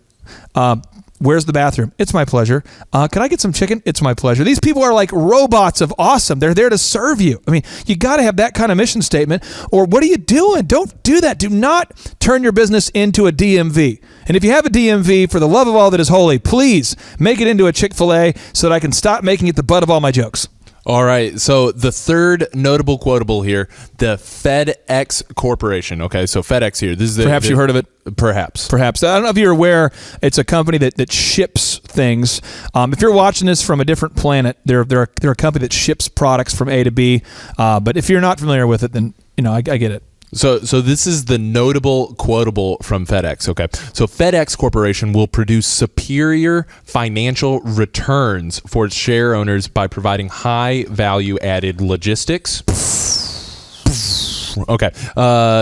Where's the bathroom? It's my pleasure. Can I get some chicken? It's my pleasure. These people are like robots of awesome. They're there to serve you. I mean, you got to have that kind of mission statement, or what are you doing? Don't do that. Do not turn your business into a DMV. And if you have a DMV, for the love of all that is holy, please make it into a Chick-fil-A so that I can stop making it the butt of all my jokes. All right, so the third notable quotable here, the FedEx Corporation. Okay, so FedEx here. This is Perhaps you heard of it. Perhaps. I don't know if you're aware, it's a company that ships things. If you're watching this from a different planet, they're a company that ships products from A to B. But if you're not familiar with it, then I get it. So this is the notable quotable from FedEx, okay? So FedEx Corporation will produce superior financial returns for its share owners by providing high value added logistics, okay,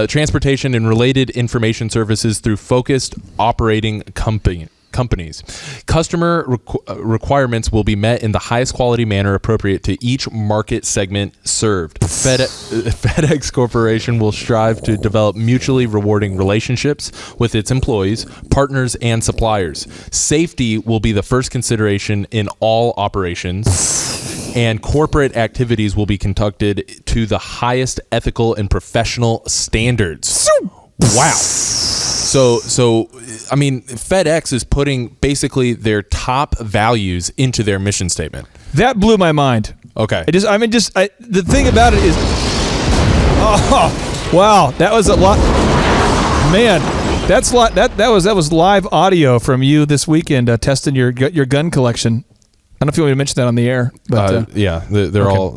transportation and related information services through focused operating companies. Customer requirements will be met in the highest quality manner appropriate to each market segment served. FedEx Corporation will strive to develop mutually rewarding relationships with its employees, partners, and suppliers. Safety will be the first consideration in all operations, and corporate activities will be conducted to the highest ethical and professional standards. Wow. So I mean, FedEx is putting basically their top values into their mission statement. That blew my mind. Okay. The thing about it is, oh, wow, that was a lot. Man, that was live audio from you this weekend testing your gun collection. I don't know if you want me to mention that on the air, but yeah, they're all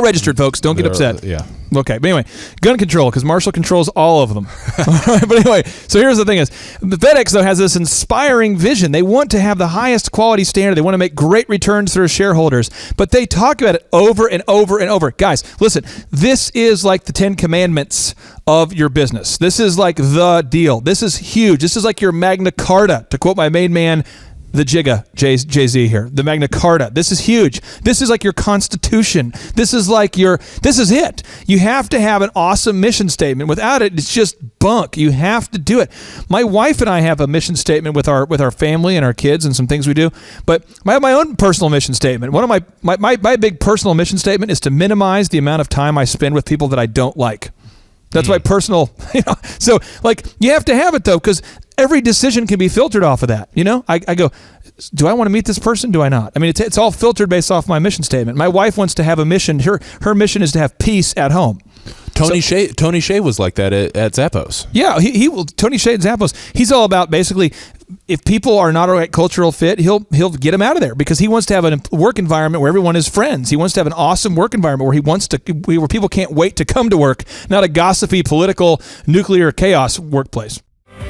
registered, folks. Don't get upset. Yeah. Okay, but anyway, gun control, because Marshall controls all of them. But anyway, so here's the thing is, the FedEx, though, has this inspiring vision. They want to have the highest quality standard. They want to make great returns to their shareholders, but they talk about it over and over and over. Guys, listen, this is like the 10 Commandments of your business. This is like the deal. This is huge. This is like your Magna Carta, to quote my main man, the Jigga, Jay-Z here, the Magna Carta. This is huge. This is like your Constitution. This is it. You have to have an awesome mission statement. Without it, it's just bunk. You have to do it. My wife and I have a mission statement with our family and our kids and some things we do, but I have my own personal mission statement. One of my big personal mission statement is to minimize the amount of time I spend with people that I don't like. That's my personal, so like you have to have it though, because every decision can be filtered off of that. I go, do I want to meet this person? Do I not? I mean, it's all filtered based off my mission statement. My wife wants to have a mission. Her mission is to have peace at home. Tony Hsieh was like that at Zappos. Yeah, he will. Tony Hsieh at Zappos. He's all about basically, if people are not a right cultural fit, he'll get them out of there, because he wants to have a work environment where everyone is friends. He wants to have an awesome work environment where people can't wait to come to work, not a gossipy, political, nuclear chaos workplace.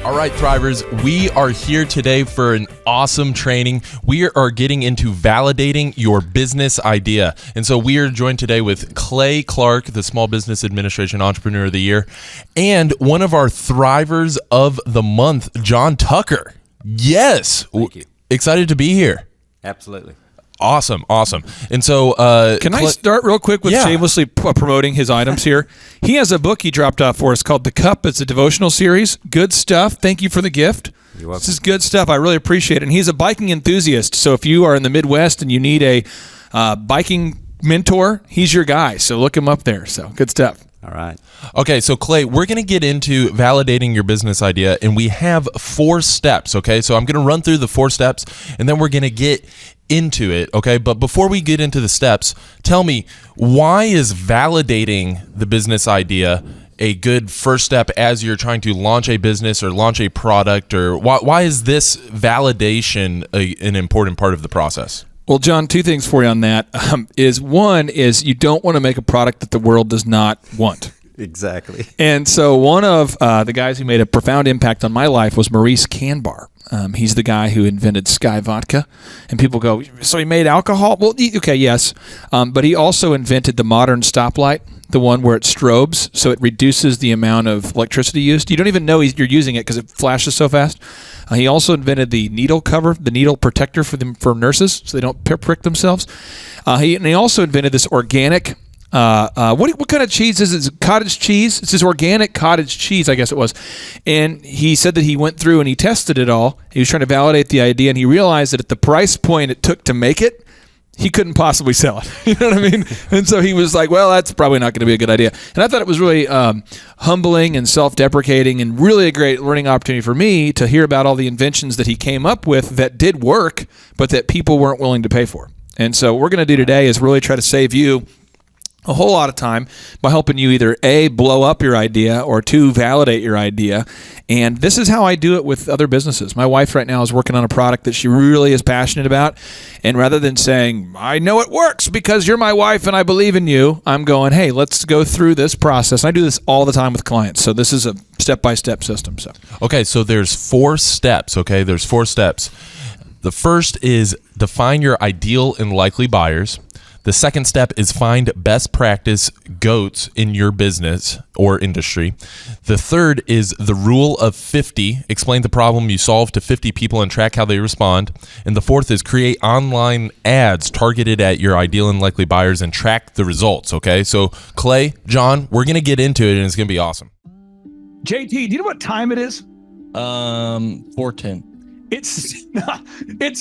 All right, Thrivers, we are here today for an awesome training. We are getting into validating your business idea. And so we are joined today with Clay Clark, the Small Business Administration Entrepreneur of the Year, and one of our Thrivers of the Month, John Tucker. Yes. Thank you. Excited to be here. Absolutely. Awesome. And so can I start real quick with shamelessly promoting his items here? He has a book he dropped off for us called The Cup. It's a devotional series. Good stuff. Thank you for the gift. You're welcome. This is good stuff. I really appreciate it. And he's a biking enthusiast. So if you are in the Midwest and you need a biking mentor, he's your guy. So look him up there. So good stuff. All right. Okay, so Clay, we're going to get into validating your business idea, and we have 4 steps, okay? So I'm going to run through the 4 steps, and then we're going to get into it, okay? But before we get into the steps, tell me, why is validating the business idea a good first step as you're trying to launch a business or launch a product, or why is this validation an important part of the process? Well, John, 2 things for you on that. One is you don't want to make a product that the world does not want. Exactly. And so one of the guys who made a profound impact on my life was Maurice Canbar. He's the guy who invented Sky Vodka. And people go, so he made alcohol? Well, okay, yes. But he also invented the modern stoplight, the one where it strobes, so it reduces the amount of electricity used. You don't even know you're using it because it flashes so fast. He also invented the needle cover, the needle protector for nurses, so they don't prick themselves. He also invented this organic. What kind of cheese is it? Cottage cheese? It's this organic cottage cheese, I guess it was. And he said that he went through and he tested it all. He was trying to validate the idea, and he realized that at the price point it took to make it, he couldn't possibly sell it. You know what I mean? And so he was like, well, that's probably not going to be a good idea. And I thought it was really humbling and self-deprecating and really a great learning opportunity for me to hear about all the inventions that he came up with that did work, but that people weren't willing to pay for. And so what we're going to do today is really try to save you a whole lot of time by helping you either A, blow up your idea, or 2, validate your idea. And this is how I do it with other businesses. My wife right now is working on a product that she really is passionate about. And rather than saying, I know it works because you're my wife and I believe in you, I'm going, hey, let's go through this process. And I do this all the time with clients. So this is a step-by-step system. So Okay, so there's 4 steps, okay? There's 4 steps. The first is define your ideal and likely buyers. The second step is find best practice GOATs in your business or industry. The third is the rule of 50. Explain the problem you solve to 50 people and track how they respond. And the fourth is create online ads targeted at your ideal and likely buyers and track the results, okay? So Clay, John, we're going to get into it and it's going to be awesome. JT, do you know what time it is? 4:10. It's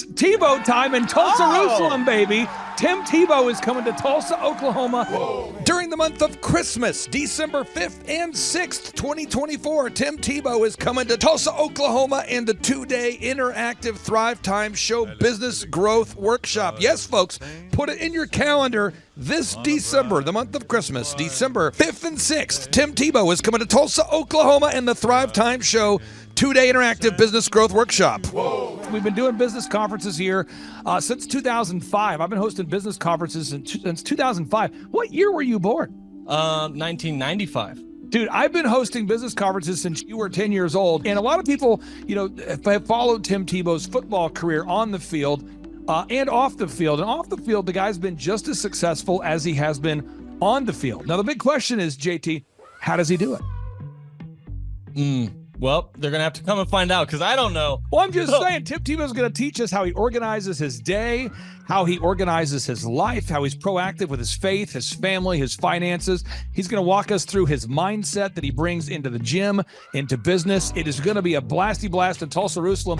Tebow time in Tulsa, Jerusalem, baby. Tim Tebow is coming to Tulsa, Oklahoma. During the month of Christmas, December 5th and 6th, 2024, Tim Tebow is coming to Tulsa, Oklahoma in the 2-day interactive Thrive Time Show Business Growth Workshop. Yes, folks, put it in your calendar. This December, the month of Christmas, December 5th and 6th, Tim Tebow is coming to Tulsa, Oklahoma in the Thrive Time Show 2-day interactive business growth workshop. Whoa. We've been doing business conferences here since 2005. I've been hosting business conferences since 2005. What year were you born? 1995. Dude, I've been hosting business conferences since you were 10 years old. And a lot of people, have followed Tim Tebow's football career on the field and off the field. And off the field, the guy's been just as successful as he has been on the field. Now, the big question is, JT, how does he do it? Well, they're going to have to come and find out because I don't know. Well, I'm just saying, Tim Tebow's going to teach us how he organizes his day, how he organizes his life, how he's proactive with his faith, his family, his finances. He's going to walk us through his mindset that he brings into the gym, into business. It is going to be a blasty blast in Tulsa, Jerusalem.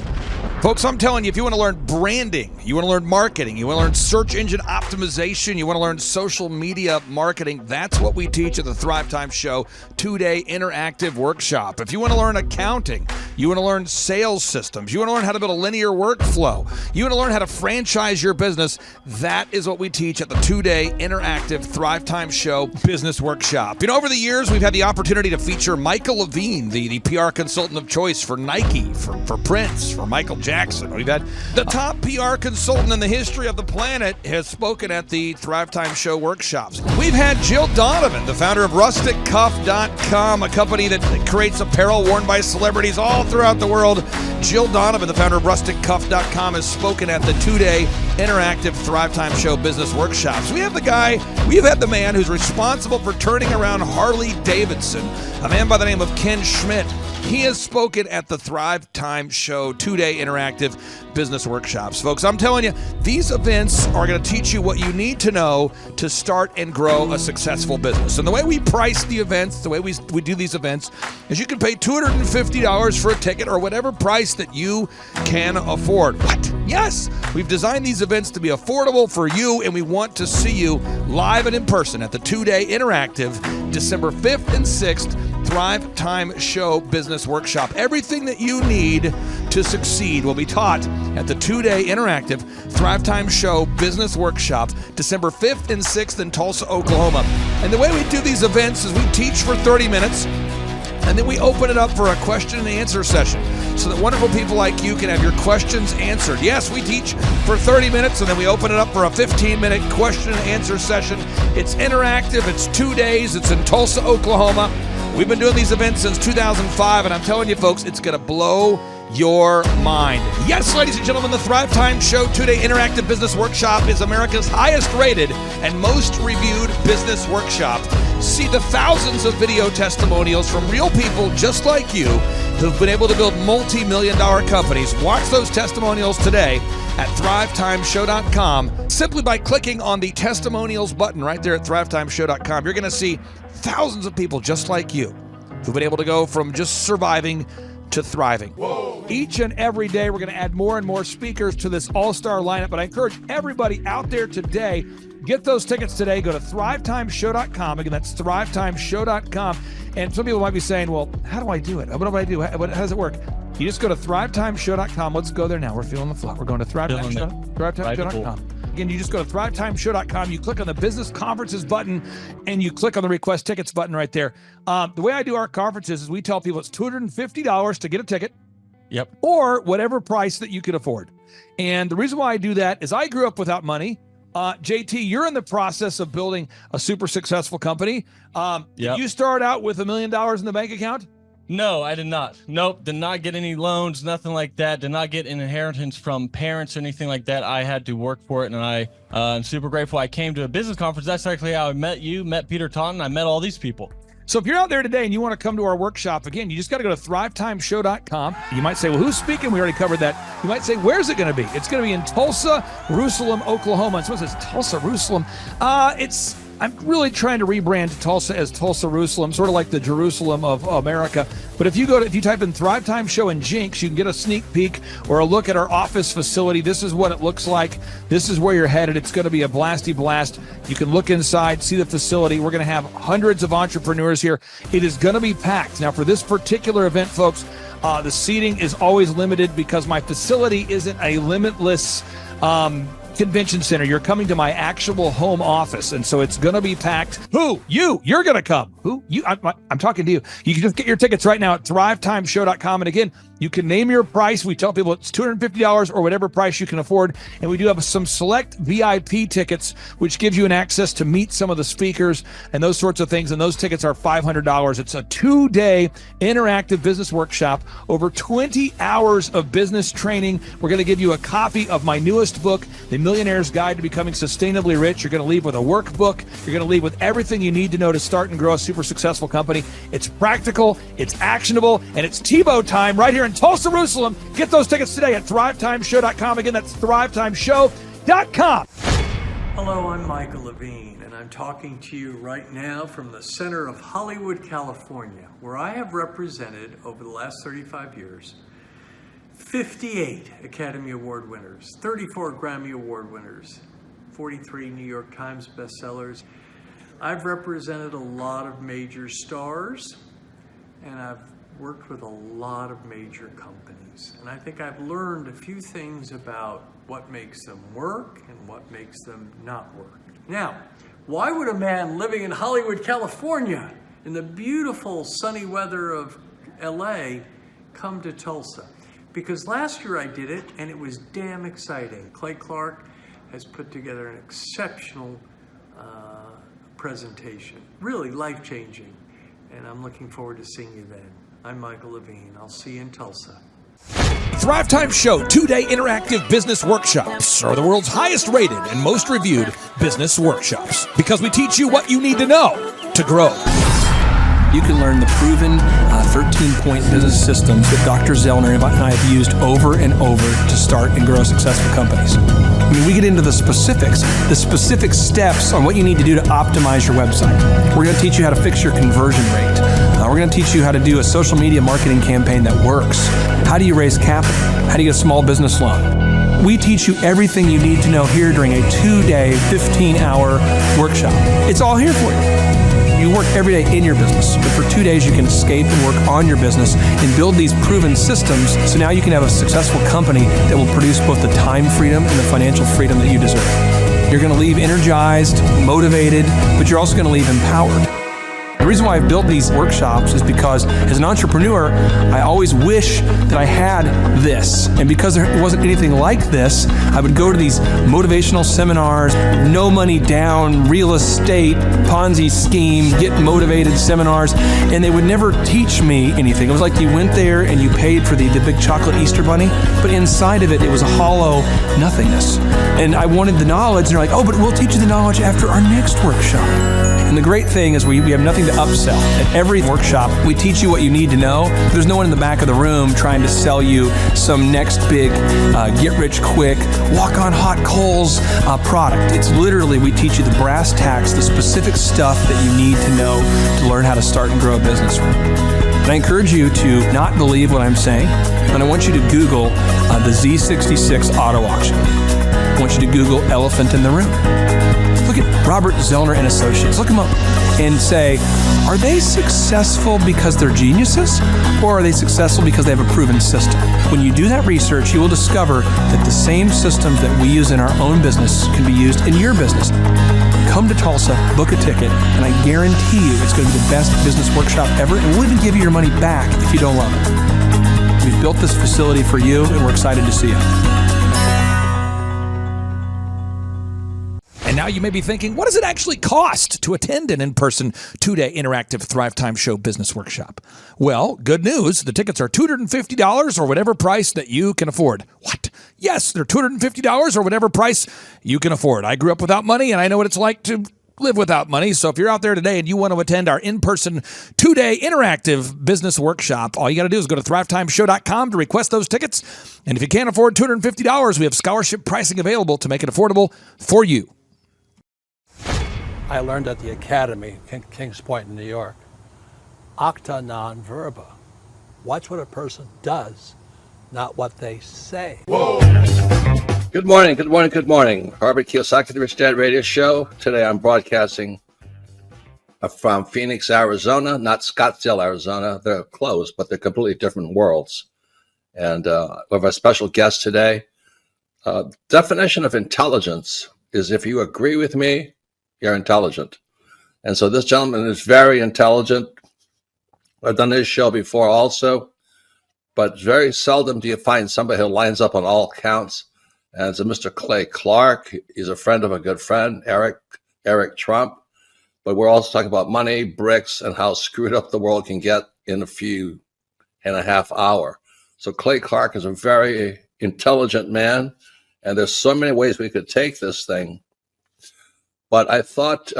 Folks, I'm telling you, if you want to learn branding, you want to learn marketing, you want to learn search engine optimization, you want to learn social media marketing, that's what we teach at the Thrive Time Show 2-day interactive workshop. If you want to learn accounting, you want to learn sales systems, you want to learn how to build a linear workflow, you want to learn how to franchise your business, that is what we teach at the 2-day interactive Thrive Time Show business workshop. Over the years, we've had the opportunity to feature Michael Levine, the PR consultant of choice for Nike, for Prince, for Michael Jackson. We've had the top PR consultant in the history of the planet has spoken at the Thrive Time Show workshops. We've had Jill Donovan, the founder of RusticCuff.com, a company that creates apparel worn by celebrities all throughout the world. Jill Donovan, the founder of RusticCuff.com, has spoken at the 2-day interactive Thrive Time Show business workshops. We have the man who's responsible for turning around Harley Davidson, a man by the name of Ken Schmidt. He has spoken at the Thrive Time Show 2-day interactive business workshops. Folks, I'm telling you, these events are going to teach you what you need to know to start and grow a successful business. And the way we price the events, the way we do these events, is you can pay $250 for a ticket or whatever price that you can afford. What? Yes, we've designed these events to be affordable for you, and we want to see you live and in person at the 2-day interactive December 5th and 6th Thrive Time Show Business Workshop. Everything that you need to succeed will be taught at the 2-day interactive Thrive Time Show Business Workshop, December 5th and 6th in Tulsa, Oklahoma. And the way we do these events is we teach for 30 minutes, and then we open it up for a question and answer session so that wonderful people like you can have your questions answered. Yes, we teach for 30 minutes, and then we open it up for a 15-minute question and answer session. It's interactive. It's 2 days. It's in Tulsa, Oklahoma. We've been doing these events since 2005, and I'm telling you, folks, it's going to blow your mind. Yes, ladies and gentlemen, the Thrive Time Show 2-day interactive business workshop is America's highest rated and most reviewed business workshop. See the thousands of video testimonials from real people just like you who've been able to build multi-million-dollar companies. Watch those testimonials today at thrivetimeshow.com. Simply by clicking on the testimonials button right there at thrivetimeshow.com, you're going to see thousands of people just like you who've been able to go from just surviving to thriving. Whoa. Each and every day, we're going to add more and more speakers to this all-star lineup, but I encourage everybody out there today, get those tickets today. Go to thrivetimeshow.com. Again, that's thrivetimeshow.com. And some people might be saying, well, how do I do it? What do I do? How does it work? You just go to thrivetimeshow.com. Let's go there now. We're feeling the flow. We're going to thrivetimeshow.com. Again, you just go to thrivetimeshow.com, you click on the business conferences button, and you click on the request tickets button right there. The way I do our conferences is we tell people it's $250 to get a ticket. Yep. Or whatever price that you can afford. And the reason why I do that is I grew up without money. JT, you're in the process of building a super successful company. Did you start out with $1 million in the bank account? No, I did not. Nope, did not get any loans, nothing like that. Did not get an inheritance from parents or anything like that. I had to work for it, and I'm super grateful. I came to a business conference. That's actually how I met you, met Peter Taunton. I met all these people. So if you're out there today and you want to come to our workshop, again, you just got to go to thrivetimeshow.com. You might say, well, who's speaking? We already covered that. You might say, where's it going to be? It's going to be in Tulsa, Jerusalem, Oklahoma. And someone says, Tulsa, Jerusalem. I'm really trying to rebrand Tulsa as Tulsa, Jerusalem, sort of like the Jerusalem of America. But if you type in Thrive Time Show and Jinx, you can get a sneak peek or a look at our office facility. This is what it looks like. This is where you're headed. It's going to be a blasty blast. You can look inside, see the facility. We're going to have hundreds of entrepreneurs here. It is going to be packed. Now, for this particular event, folks, the seating is always limited because my facility isn't a limitless convention center. You're coming to my actual home office, and so it's going to be packed. Who? You're going to come. Who? You? I'm talking to you. You can just get your tickets right now at thrivetimeshow.com. And again, you can name your price. We tell people it's $250 or whatever price you can afford. And we do have some select VIP tickets, which gives you an access to meet some of the speakers and those sorts of things. And those tickets are $500. It's a 2-day interactive business workshop, over 20 hours of business training. We're going to give you a copy of my newest book, The Millionaire's Guide to Becoming Sustainably Rich. You're going to leave with a workbook. You're going to leave with everything you need to know to start and grow a super successful company. It's practical, it's actionable, and it's Tebow time right here in Tulsa, Jerusalem. Get those tickets today at thrivetimeshow.com. Again, that's thrivetimeshow.com. Hello, I'm Michael Levine, and I'm talking to you right now from the center of Hollywood, California, where I have represented over the last 35 years 58 Academy Award winners, 34 Grammy Award winners, 43 New York Times bestsellers. I've represented a lot of major stars, and I've worked with a lot of major companies. And I think I've learned a few things about what makes them work and what makes them not work. Now, why would a man living in Hollywood, California, in the beautiful sunny weather of LA, come to Tulsa? Because last year I did it, and it was damn exciting. Clay Clark has put together an exceptional presentation, really life-changing, and I'm looking forward to seeing you then. I'm Michael Levine. I'll see you in Tulsa. Thrive Time Show 2-day interactive business workshops are the world's highest rated and most reviewed business workshops because we teach you what you need to know to grow. You can learn the proven 13-point business systems that Dr. Zellner and I have used over and over to start and grow successful companies. I mean, we get into the specific steps on what you need to do to optimize your website. We're going to teach you how to fix your conversion rate. We're going to teach you how to do a social media marketing campaign that works. How do you raise capital? How do you get a small business loan? We teach you everything you need to know here during a 2-day, 15-hour workshop. It's all here for you. You work every day in your business, but for 2 days you can escape and work on your business and build these proven systems so now you can have a successful company that will produce both the time freedom and the financial freedom that you deserve. You're going to leave energized, motivated, but you're also going to leave empowered. The reason why I've built these workshops is because as an entrepreneur, I always wish that I had this. And because there wasn't anything like this, I would go to these motivational seminars, no money down, real estate, Ponzi scheme, get motivated seminars, and they would never teach me anything. It was like you went there and you paid for the big chocolate Easter bunny, but inside of it was a hollow nothingness. And I wanted the knowledge, and they're like, oh, but we'll teach you the knowledge after our next workshop. And the great thing is we have nothing to upsell. At every workshop, we teach you what you need to know. There's no one in the back of the room trying to sell you some next big get-rich-quick, walk-on-hot coals product. It's literally, we teach you the brass tacks, the specific stuff that you need to know to learn how to start and grow a business. And I encourage you to not believe what I'm saying, and I want you to Google the Z66 auto auction. I want you to Google elephant in the room. Look at Robert Zellner and Associates. Look them up and say, are they successful because they're geniuses, or are they successful because they have a proven system? When you do that research, you will discover that the same systems that we use in our own business can be used in your business. Come to Tulsa, book a ticket, and I guarantee you it's going to be the best business workshop ever, and we'll even give you your money back if you don't love it. We've built this facility for you, and we're excited to see you. And now you may be thinking, what does it actually cost to attend an in-person 2-day interactive Thrive Time Show business workshop? Well, good news. The tickets are $250 or whatever price that you can afford. What? Yes, they're $250 or whatever price you can afford. I grew up without money, and I know what it's like to live without money. So if you're out there today and you want to attend our in-person 2-day interactive business workshop, all you got to do is go to thrivetimeshow.com to request those tickets. And if you can't afford $250, we have scholarship pricing available to make it affordable for you. I learned at the Academy, Kings Point in New York, acta non verba. Watch what a person does, not what they say. Whoa. Good morning, good morning, good morning. Robert Kiyosaki, the Rich Dad Radio Show. Today I'm broadcasting from Phoenix, Arizona, not Scottsdale, Arizona. They're close, but they're completely different worlds. And we have a special guest today. Definition of intelligence is if you agree with me, you're intelligent. And so this gentleman is very intelligent. I've done this show before also, but very seldom do you find somebody who lines up on all counts. And it's a Mr. Clay Clark. He's a friend of a good friend, Eric Trump. But we're also talking about money, bricks, and how screwed up the world can get in a few and a half hour. So Clay Clark is a very intelligent man, and there's so many ways we could take this thing. But I thought,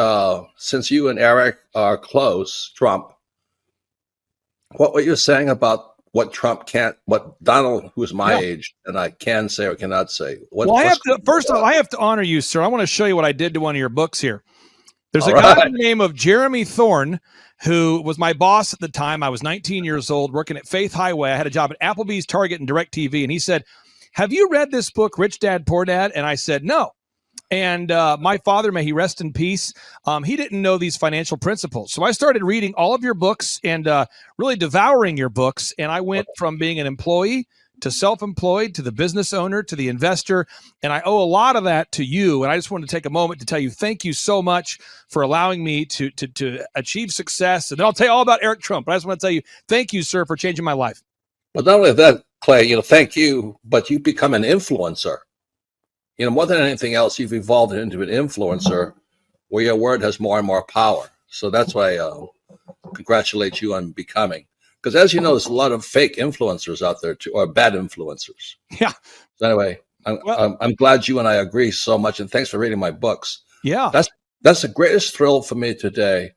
since you and Eric are close, Trump, what were you saying about what Trump can't, what Donald, who's my age, and I can say or cannot say? First of all, I have to honor you, sir. I want to show you what I did to one of your books here. There's a guy by the name of Jeremy Thorne, who was my boss at the time. I was 19 years old, working at Faith Highway. I had a job at Applebee's, Target, and DirecTV. And he said, have you read this book, Rich Dad, Poor Dad? And I said, no. And my father, may he rest in peace, he didn't know these financial principles. So I started reading all of your books and really devouring your books. And I went from being an employee to self-employed to the business owner to the investor. And I owe a lot of that to you. And I just wanted to take a moment to tell you thank you so much for allowing me to achieve success. And then I'll tell you all about Eric Trump. But I just want to tell you thank you, sir, for changing my life. But not only that, Clay, thank you, but you become an influencer. More than anything else, you've evolved into an influencer where your word has more and more power. So that's why I congratulate you on becoming. Because as you know, there's a lot of fake influencers out there too, or bad influencers. Yeah. So anyway, I'm glad you and I agree so much, and thanks for reading my books. Yeah. That's the greatest thrill for me today.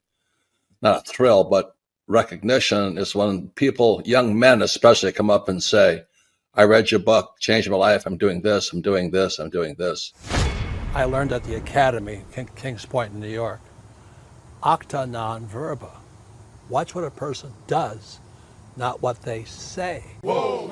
Not a thrill, but recognition is when people, young men especially, come up and say, I read your book, changed my life. I'm doing this, I'm doing this, I'm doing this. I learned at the Academy, Kings Point in New York, acta non verba. Watch what a person does, not what they say. Whoa.